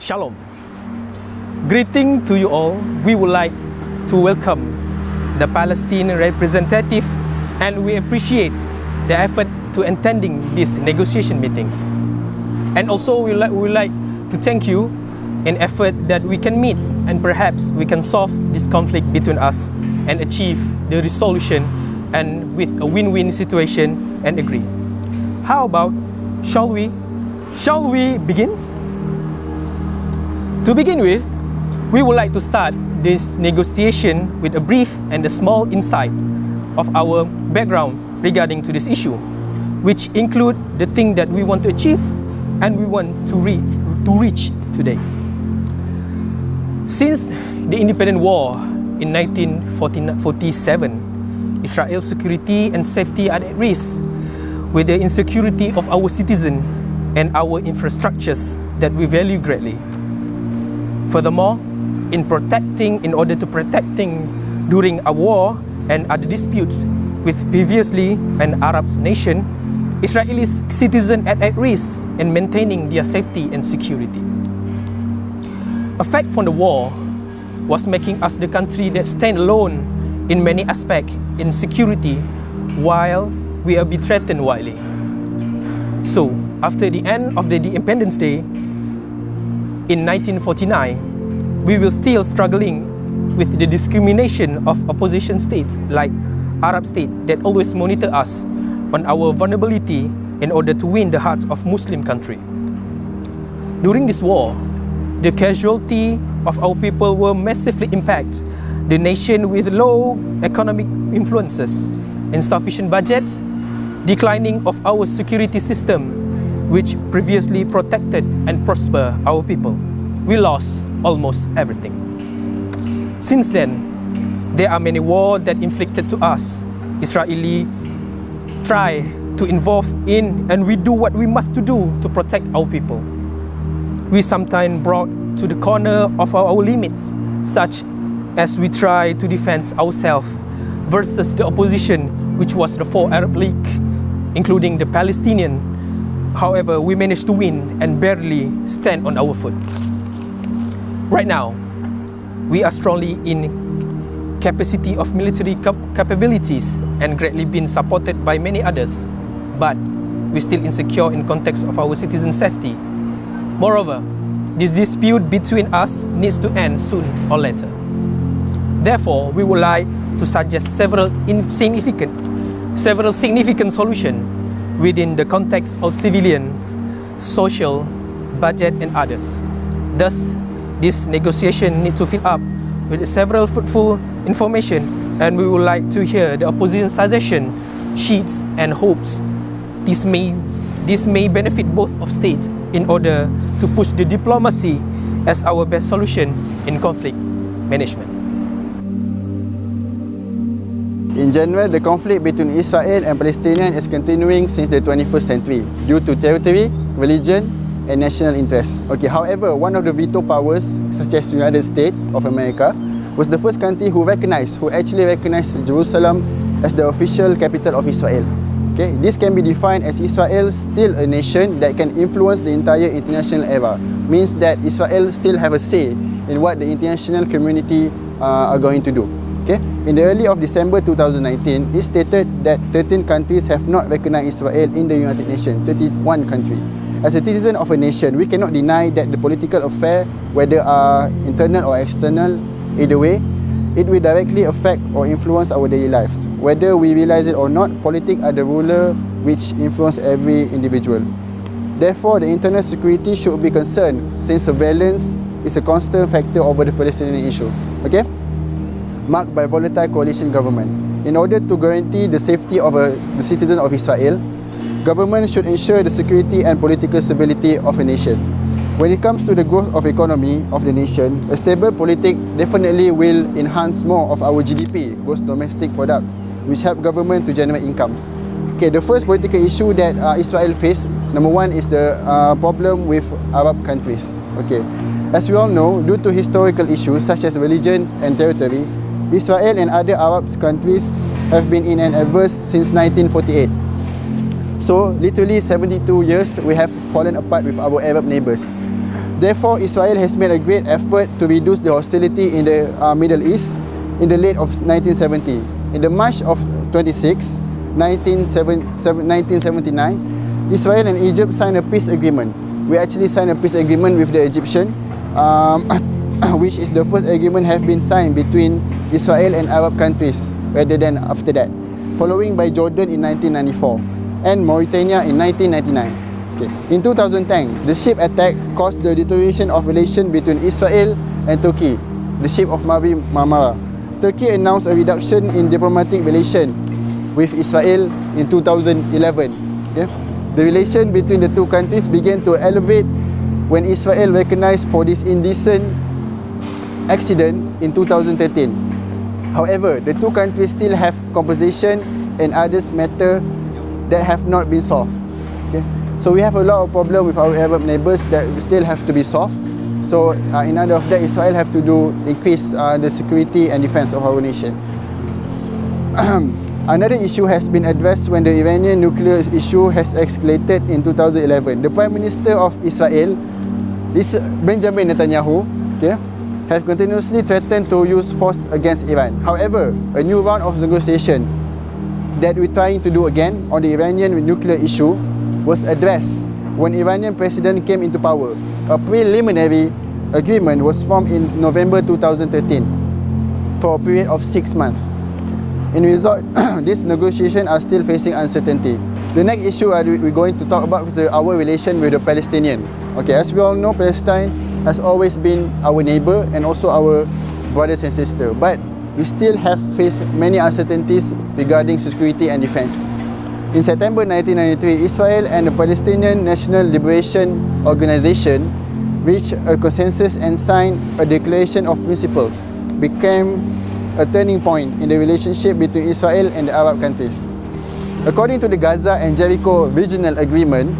Shalom. Greeting to you all. We would like to welcome the Palestinian representative, and we appreciate the effort to attending this negotiation meeting. And also we would like to thank you in effort that we can meet and perhaps we can solve this conflict between us and achieve the resolution and with a win-win situation and agree. How about, shall we begin? To begin with, we would like to start this negotiation with a brief and a small insight of our background regarding to this issue, which include the thing that we want to achieve and we want to reach today. Since the independent war in 1947, Israel's security and safety are at risk with the insecurity of our citizens and our infrastructures that we value greatly. Furthermore, in order to protect things during a war and other disputes with previously an Arab nation, Israeli citizens are at risk in maintaining their safety and security. Effect from the war was making us the country that stand alone in many aspects in security while we are threatened widely. So, after the end of the Independence Day in 1949, we will still struggling with the discrimination of opposition states like Arab states that always monitor us on our vulnerability in order to win the hearts of Muslim country. During this war, the casualty of our people were massively impacted. The nation with low economic influences, insufficient budget, declining of our security system, which previously protected and prospered our people. We lost almost everything. Since then, there are many wars that inflicted to us. Israeli try to involve in and we do what we must to do to protect our people. We sometimes brought to the corner of our limits, such as we try to defend ourselves versus the opposition, which was the 4 Arab League, including the Palestinian. However, we managed to win and barely stand on our foot. Right now, we are strongly in capacity of military capabilities and greatly been supported by many others, but we still insecure in context of our citizen safety. Moreover, this dispute between us needs to end soon or later. Therefore, we would like to suggest several significant solutions within the context of civilians, social, budget, and others. Thus, this negotiation needs to fill up with several fruitful information, and we would like to hear the opposition suggestion, sheets, and hopes. This may benefit both of states in order to push the diplomacy as our best solution in conflict management. In general, the conflict between Israel and Palestinian is continuing since the 21st century due to territory, religion, and national interest. Okay, however, one of the veto powers, such as United States of America, was the first country who actually recognized Jerusalem as the official capital of Israel. Okay, this can be defined as Israel still a nation that can influence the entire international era. Means that Israel still have a say in what the international community are going to do. Okay, in the early of December 2019, it stated that 13 countries have not recognized Israel in the United Nations, 31 countries. As a citizen of a nation, we cannot deny that the political affair, whether internal or external, either way, it will directly affect or influence our daily lives. Whether we realize it or not, politics are the ruler which influence every individual. Therefore, the internal security should be concerned since surveillance is a constant factor over the Palestinian issue. Okay? Marked by volatile coalition government. In order to guarantee the safety of the citizens of Israel, government should ensure the security and political stability of a nation. When it comes to the growth of economy of the nation, a stable politics definitely will enhance more of our GDP, gross domestic products, which help government to generate incomes. Okay, the first political issue that Israel faced, number one, is the problem with Arab countries. Okay, as we all know, due to historical issues such as religion and territory, Israel and other Arab countries have been in an adverse since 1948. So, literally 72 years, we have fallen apart with our Arab neighbors. Therefore, Israel has made a great effort to reduce the hostility in the Middle East in the late of 1970. In the March of 26, 1979, Israel and Egypt signed a peace agreement. We actually signed a peace agreement with the Egyptian, which is the first agreement have been signed between Israel and Arab countries rather than after that, following by Jordan in 1994 and Mauritania in 1999. Okay. In 2010, the ship attack caused the deterioration of relations between Israel and Turkey, the ship of Mavi Marmara. Turkey announced a reduction in diplomatic relations with Israel in 2011. Okay. The relation between the two countries began to elevate when Israel recognized for this indecent accident in 2013. However, the two countries still have conversation and others matter that have not been solved. Okay? So we have a lot of problem with our Arab neighbors that still have to be solved. So in order of that, Israel have to increase the security and defense of our nation. Another issue has been addressed when the Iranian nuclear issue has escalated in 2011. The Prime Minister of Israel, Benjamin Netanyahu, okay, has continuously threatened to use force against Iran. However, a new round of negotiation that we're trying to do again on the Iranian nuclear issue was addressed when Iranian president came into power. A preliminary agreement was formed in November 2013 for a period of 6 months. In result, these negotiations are still facing uncertainty. The next issue we're going to talk about is our relation with the Palestinian. Okay, as we all know, Palestine has always been our neighbor and also our brothers and sisters. But we still have faced many uncertainties regarding security and defense. In September 1993, Israel and the Palestinian National Liberation Organization reached a consensus and signed a declaration of principles, became a turning point in the relationship between Israel and the Arab countries. According to the Gaza and Jericho Regional Agreement,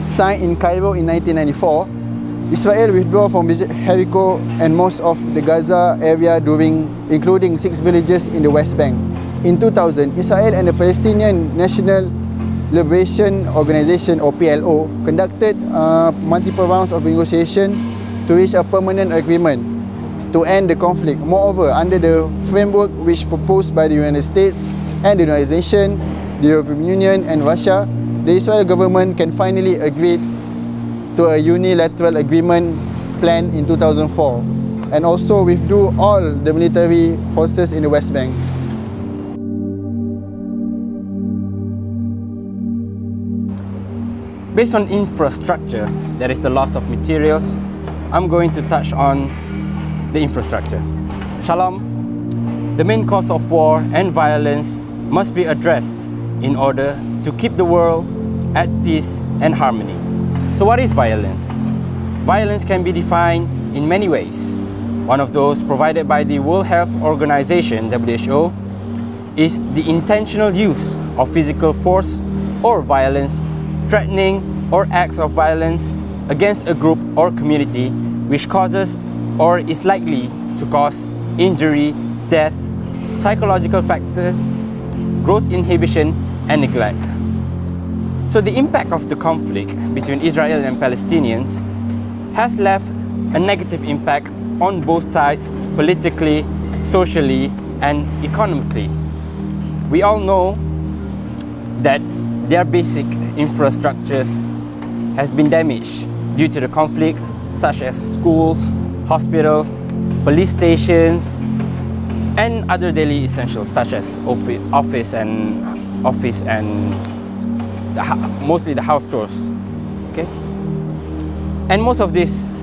signed in Cairo in 1994, Israel withdrew from Jericho and most of the Gaza area, including 6 villages in the West Bank. In 2000, Israel and the Palestinian National Liberation Organization, or PLO, conducted multiple rounds of negotiation to reach a permanent agreement to end the conflict. Moreover, under the framework which proposed by the United States and the United Nations, the European Union and Russia, the Israel government can finally agree to a unilateral agreement planned in 2004 and also withdrew all the military forces in the West Bank. Based on infrastructure, that is the loss of materials, I'm going to touch on the infrastructure. Shalom, the main cause of war and violence must be addressed in order to keep the world at peace and harmony. So what is violence? Violence can be defined in many ways. One of those provided by the World Health Organization, WHO, is the intentional use of physical force or violence, threatening or acts of violence against a group or community which causes or is likely to cause injury, death, psychological factors, growth inhibition, and neglect. So the impact of the conflict between Israel and Palestinians has left a negative impact on both sides politically, socially, and economically. We all know that their basic infrastructures has been damaged due to the conflict, such as schools, hospitals, police stations, and other daily essentials such as office and mostly the house chores. Okay, and most of these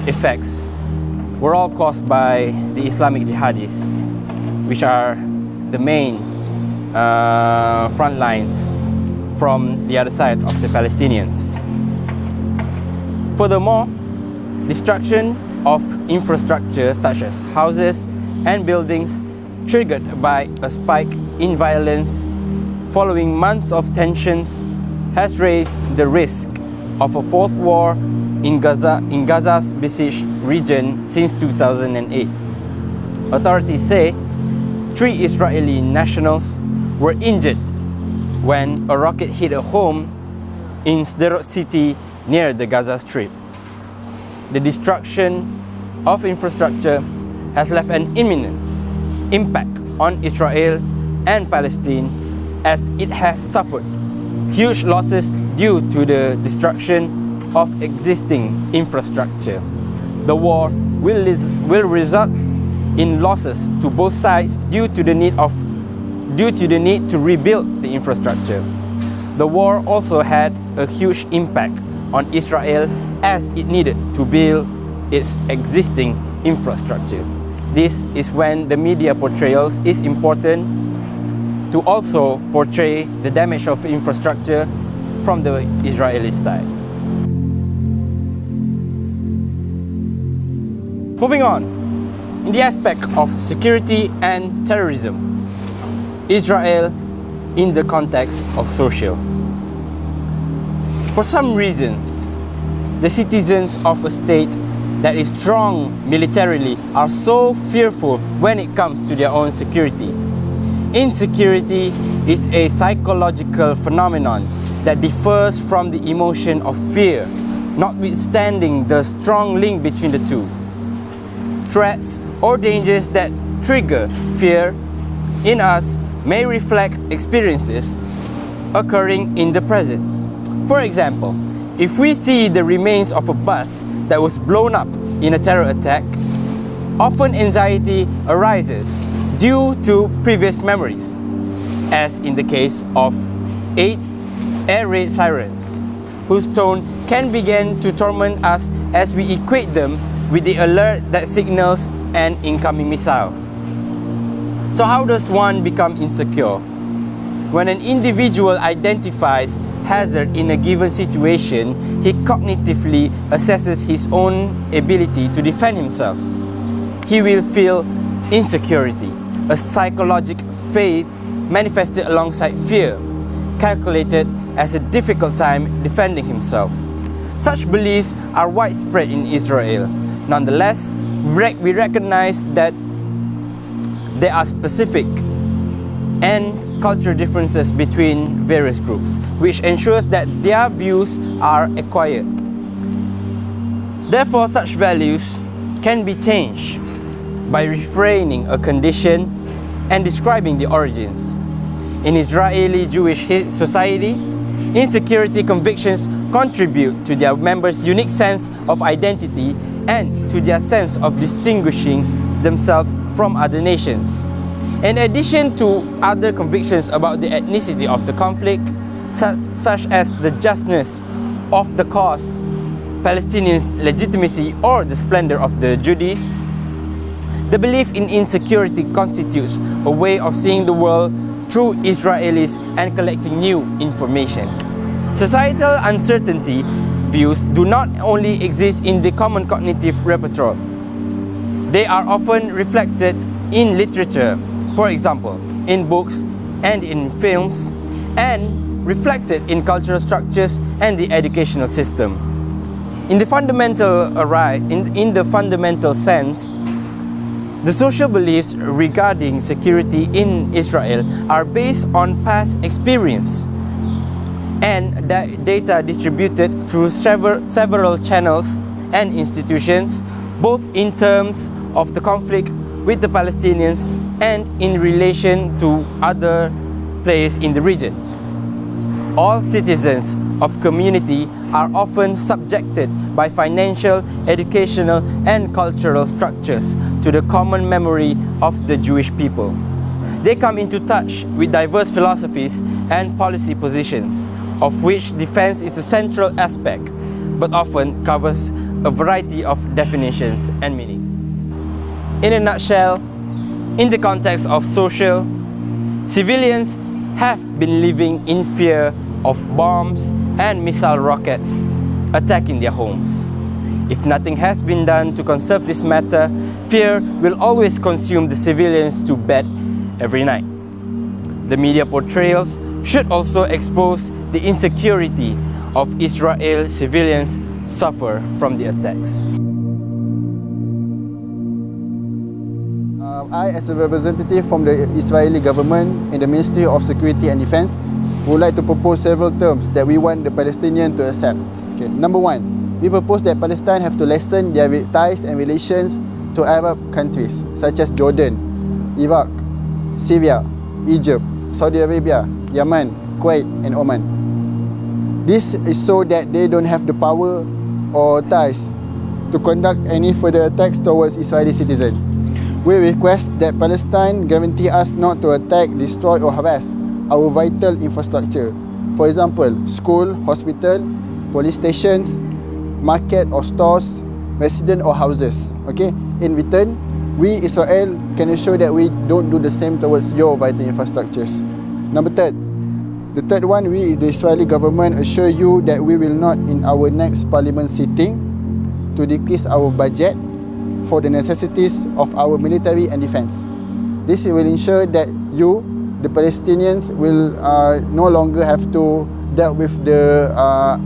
effects were all caused by the Islamic jihadists, which are the main front lines from the other side of the Palestinians. Furthermore, destruction of infrastructure such as houses and buildings triggered by a spike in violence following months of tensions has raised the risk of a fourth war in Gaza's besieged region since 2008. Authorities say 3 Israeli nationals were injured when a rocket hit a home in Sderot city near the Gaza Strip. The destruction of infrastructure has left an imminent impact on Israel and Palestine, as it has suffered huge losses due to the destruction of existing infrastructure. The war will result in losses to both sides due to the need to rebuild the infrastructure. The war also had a huge impact on Israel, as it needed to build its existing infrastructure. This is when the media portrayals is important to also portray the damage of infrastructure from the Israeli side. Moving on, in the aspect of security and terrorism, Israel in the context of social. For some reasons, the citizens of a state that is strong militarily are so fearful when it comes to their own security. Insecurity is a psychological phenomenon that differs from the emotion of fear, notwithstanding the strong link between the two. Threats or dangers that trigger fear in us may reflect experiences occurring in the present. For example, if we see the remains of a bus that was blown up in a terror attack, often anxiety arises due to previous memories, as in the case of 8 air raid sirens, whose tone can begin to torment us as we equate them with the alert that signals an incoming missile. So how does one become insecure? When an individual identifies hazard in a given situation, he cognitively assesses his own ability to defend himself. He will feel insecurity, a psychological faith manifested alongside fear, calculated as a difficult time defending himself. Such beliefs are widespread in Israel. Nonetheless, we recognize that there are specific and cultural differences between various groups, which ensures that their views are acquired. Therefore, such values can be changed by reframing a condition and describing the origins. In Israeli Jewish society, insecurity convictions contribute to their members' unique sense of identity and to their sense of distinguishing themselves from other nations. In addition to other convictions about the ethnicity of the conflict, such as the justness of the cause, Palestinian legitimacy, or the splendor of the Jews, the belief in insecurity constitutes a way of seeing the world through Israelis and collecting new information. Societal uncertainty views do not only exist in the common cognitive repertoire. They are often reflected in literature, for example, in books and in films, and reflected in cultural structures and the educational system. In the fundamental sense, the social beliefs regarding security in Israel are based on past experience and data distributed through several channels and institutions, both in terms of the conflict with the Palestinians and in relation to other players in the region. All citizens of community are often subjected by financial, educational, and cultural structures to the common memory of the Jewish people. They come into touch with diverse philosophies and policy positions, of which defense is a central aspect, but often covers a variety of definitions and meanings. In a nutshell, in the context of social, civilians have been living in fear of bombs and missile rockets attacking their homes. If nothing has been done to conserve this matter, fear will always consume the civilians to bed every night. The media portrayals should also expose the insecurity of Israel civilians suffer from the attacks. I, as a representative from the Israeli government in the Ministry of Security and Defense, would like to propose several terms that we want the Palestinians to accept. Okay. Number one, we propose that Palestine have to lessen their ties and relations to Arab countries such as Jordan, Iraq, Syria, Egypt, Saudi Arabia, Yemen, Kuwait and Oman. This is so that they don't have the power or ties to conduct any further attacks towards Israeli citizens. We request that Palestine guarantee us not to attack, destroy or harass our vital infrastructure. For example, school, hospital, police stations, market or stores, resident or houses. Okay. In return, we Israel can assure that we don't do the same towards your vital infrastructures. The third one, we the Israeli government assure you that we will not in our next parliament sitting to decrease our budget for the necessities of our military and defense. This will ensure that you, the Palestinians, will no longer have to deal with the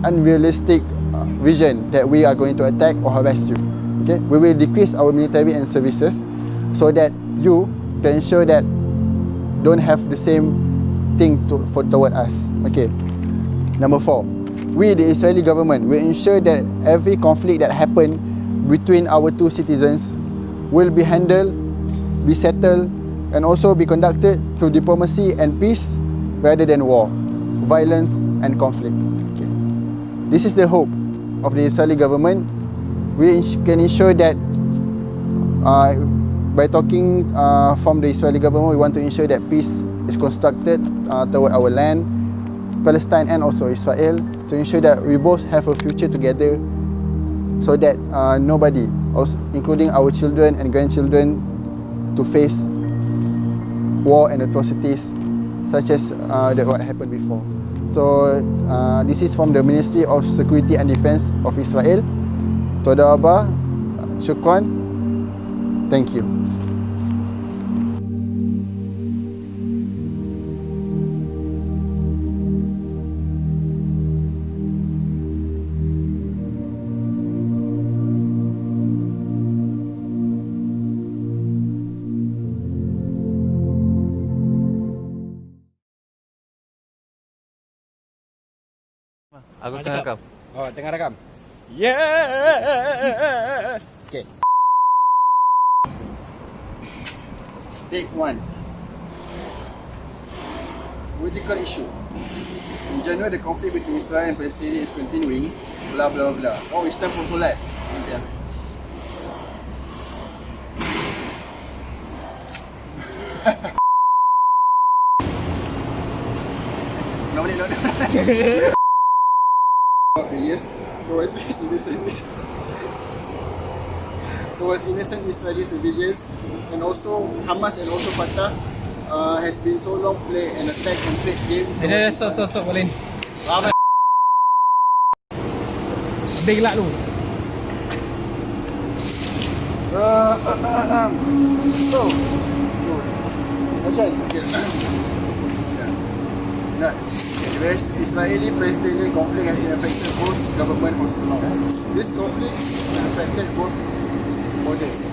unrealistic vision that we are going to attack or harass you. Okay, we will decrease our military and services so that you can ensure that don't have the same thing toward us. Okay. Number 4, we the Israeli government will ensure that every conflict that happen between our two citizens will be handled, be settled and also be conducted through diplomacy and peace rather than war, violence and conflict. Okay. This is the hope of the Israeli government. We can ensure that by talking from the Israeli government, we want to ensure that peace is constructed toward our land, Palestine and also Israel, to ensure that we both have a future together so that nobody, also including our children and grandchildren, to face war and atrocities such as what happened before. So this is from the Ministry of Security and Defense of Israel. Toda Rabba, Shukran, thank you. Aku tengah rekam. Oh, tengah rekam. Yeah. Okay. Take 1. Political issue. In general, the conflict between Israel and Palestine is continuing. Blah blah blah. Oh, it's time for solat. Okay. No, no, no. Yes, towards innocent Israeli civilians, and also Hamas and also Fatah has been so long play an attack and trade game. Stop, Walin. Habis gelak lu. Israeli-Palestinian conflict has been affected both government for so long. This conflict has affected both borders,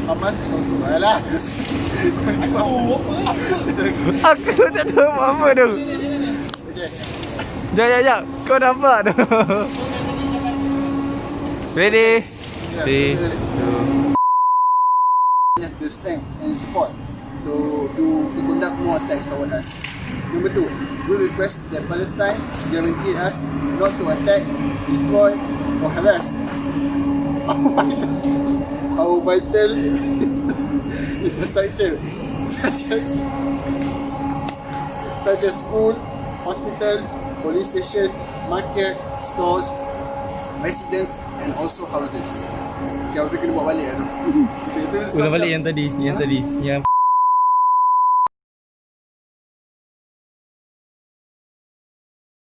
Hamas and also Alah. Aku tak tahu apa tu. Okay. Jap. Kau nampak tu. Ready? 3, 2. Have the strength and support to conduct more attacks toward us. Number 2, we request that Palestine guarantee us not to attack, destroy or harass our vital infrastructure such as school, hospital, police station, market, stores, residence and also houses. Okay, aku kena buat balik tu. Ulang balik yang tadi, yang